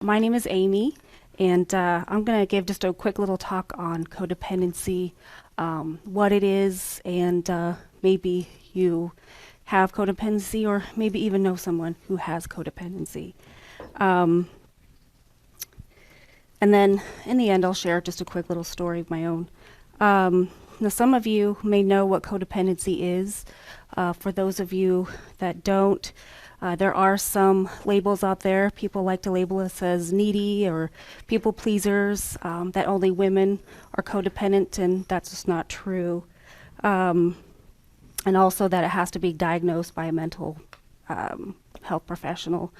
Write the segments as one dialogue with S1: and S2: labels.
S1: My name is Amy, and I'm going to give just a quick little talk on codependency, what it is, and maybe you have codependency or maybe even know someone who has codependency. And then in the end, I'll share just a quick little story of my own. Now, some of you may know what codependency is. For those of you that don't, there are some labels out there. People like to label us as needy or people pleasers, that only women are codependent, and that's just not true. And also that it has to be diagnosed by a mental health professional.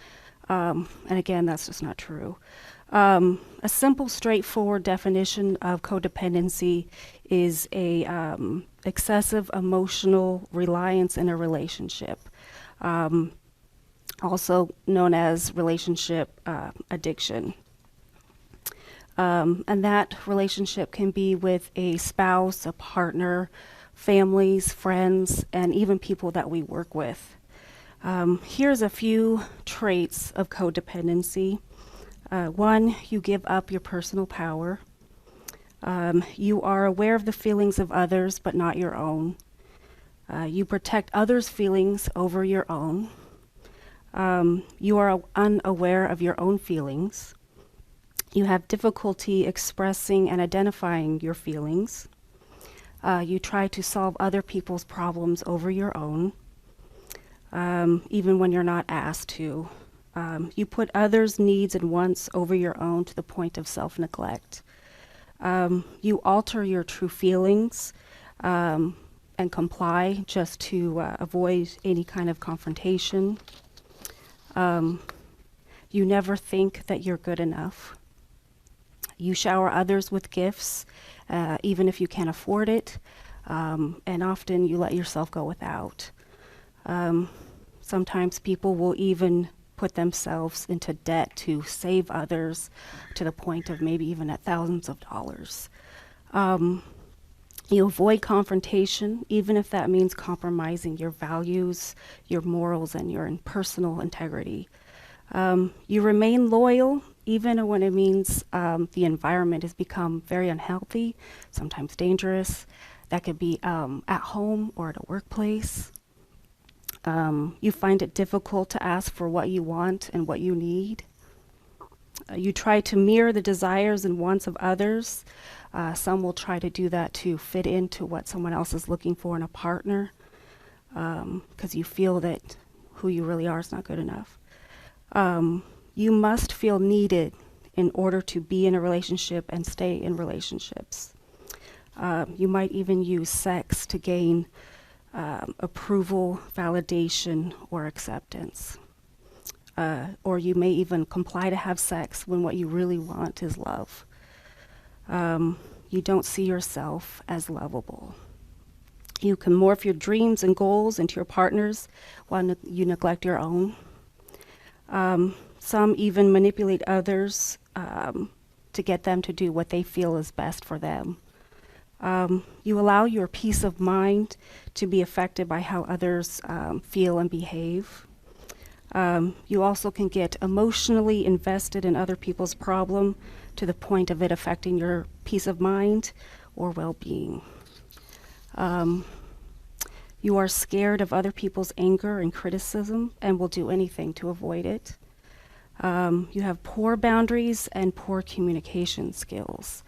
S1: And again, that's just not true. A simple, straightforward definition of codependency is a excessive emotional reliance in a relationship, also known as relationship addiction. And that relationship can be with a spouse, a partner, families, friends, and even people that we work with. Here's a few traits of codependency. One, you give up your personal power. You are aware of the feelings of others, but not your own. You protect others' feelings over your own. You are unaware of your own feelings. You have difficulty expressing and identifying your feelings. You try to solve other people's problems over your own, even when you're not asked to. You put others' needs and wants over your own to the point of self-neglect. You alter your true feelings and comply just to avoid any kind of confrontation. You never think that you're good enough. You shower others with gifts, even if you can't afford it, and often you let yourself go without. Sometimes people will even put themselves into debt to save others to the point of maybe even at thousands of dollars. You avoid confrontation, even if that means compromising your values, your morals, and your personal integrity. You remain loyal, even when it means the environment has become very unhealthy, sometimes dangerous. That could be at home or at a workplace. You find it difficult to ask for what you want and what you need. You try to mirror the desires and wants of others. Some will try to do that to fit into what someone else is looking for in a partner, because you feel that who you really are is not good enough. You must feel needed in order to be in a relationship and stay in relationships. You might even use sex to gain approval, validation, or acceptance. Or you may even comply to have sex when what you really want is love. You don't see yourself as lovable. You can morph your dreams and goals into your partner's while you neglect your own. Some even manipulate others to get them to do what they feel is best for them. You allow your peace of mind to be affected by how others feel and behave. You also can get emotionally invested in other people's problem to the point of it affecting your peace of mind or well-being. You are scared of other people's anger and criticism and will do anything to avoid it. You have poor boundaries and poor communication skills.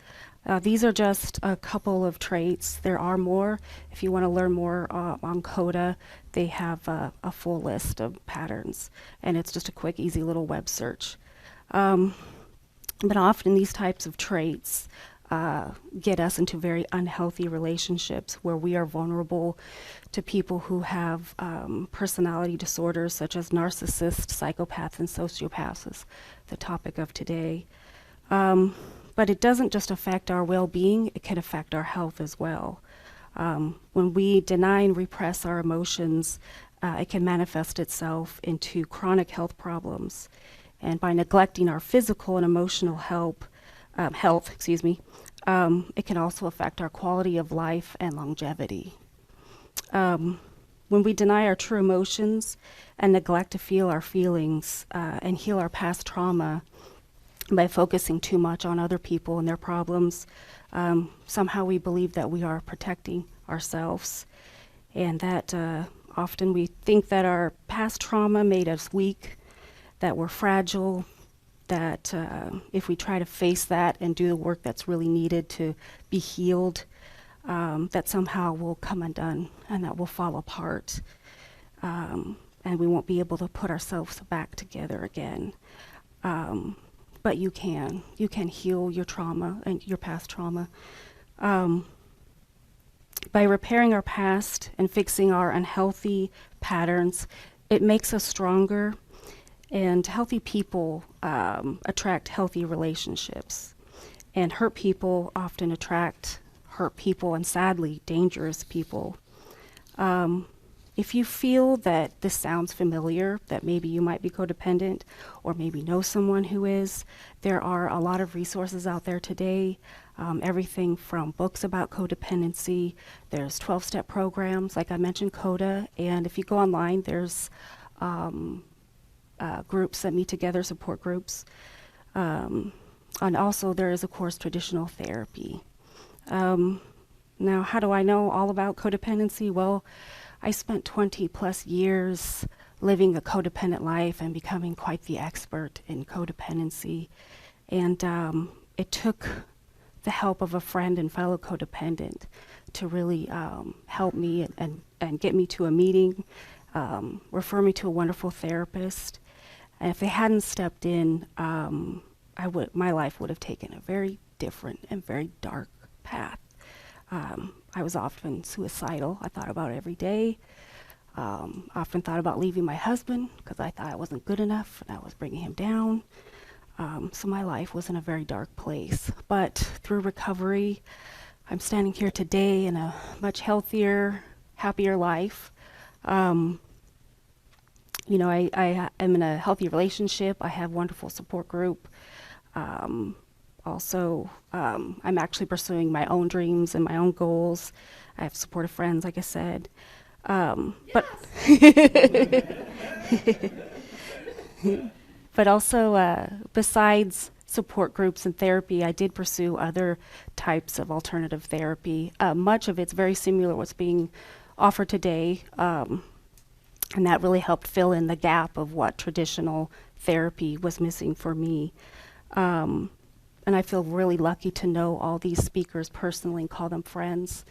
S1: These are just a couple of traits. There are more. If you want to learn more on CODA, they have a full list of patterns, and it's just a quick, easy little web search. But often these types of traits get us into very unhealthy relationships where we are vulnerable to people who have personality disorders such as narcissists, psychopaths, and sociopaths is the topic of today. But it doesn't just affect our well-being, it can affect our health as well. When we deny and repress our emotions, it can manifest itself into chronic health problems. And by neglecting our physical and emotional health, it can also affect our quality of life and longevity. When we deny our true emotions and neglect to feel our feelings and heal our past trauma, by focusing too much on other people and their problems. Somehow we believe that we are protecting ourselves, and that often we think that our past trauma made us weak, that we're fragile, that if we try to face that and do the work that's really needed to be healed, that somehow we'll come undone and that we'll fall apart, and we won't be able to put ourselves back together again. But you can heal your trauma and your past trauma. By repairing our past and fixing our unhealthy patterns, it makes us stronger, and healthy people attract healthy relationships, and hurt people often attract hurt people and, sadly, dangerous people. If you feel that this sounds familiar, that maybe you might be codependent or maybe know someone who is, there are a lot of resources out there today, everything from books about codependency. There's 12-step programs, like I mentioned, CODA, and if you go online, there's groups that meet together, support groups. And also there is, of course, traditional therapy. Now, how do I know all about codependency? Well, I spent 20 plus years living a codependent life and becoming quite the expert in codependency. And it took the help of a friend and fellow codependent to really help me and get me to a meeting, refer me to a wonderful therapist. And if they hadn't stepped in, my life would have taken a very different and very dark path. I was often suicidal. I thought about it every day. Often thought about leaving my husband because I thought I wasn't good enough and I was bringing him down. So my life was in a very dark place. But through recovery, I'm standing here today in a much healthier, happier life. I am in a healthy relationship. I have a wonderful support group. Also, I'm actually pursuing my own dreams and my own goals. I have supportive friends, like I said. But also, besides support groups and therapy, I did pursue other types of alternative therapy. Much of it's very similar to what's being offered today, and that really helped fill in the gap of what traditional therapy was missing for me. And I feel really lucky to know all these speakers personally and call them friends.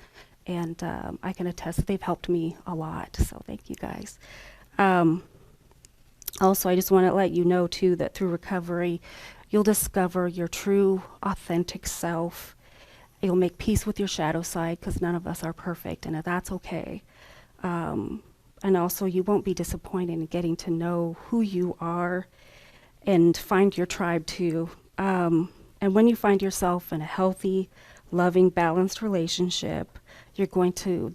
S1: And I can attest that they've helped me a lot. So thank you guys. Also, I just want to let you know, too, that through recovery, you'll discover your true, authentic self. You'll make peace with your shadow side, because none of us are perfect, and that's okay. And also, you won't be disappointed in getting to know who you are and find your tribe, too. And when you find yourself in a healthy, loving, balanced relationship, they're going to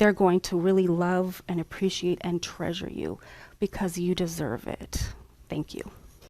S1: really love and appreciate and treasure you because you deserve it. Thank you.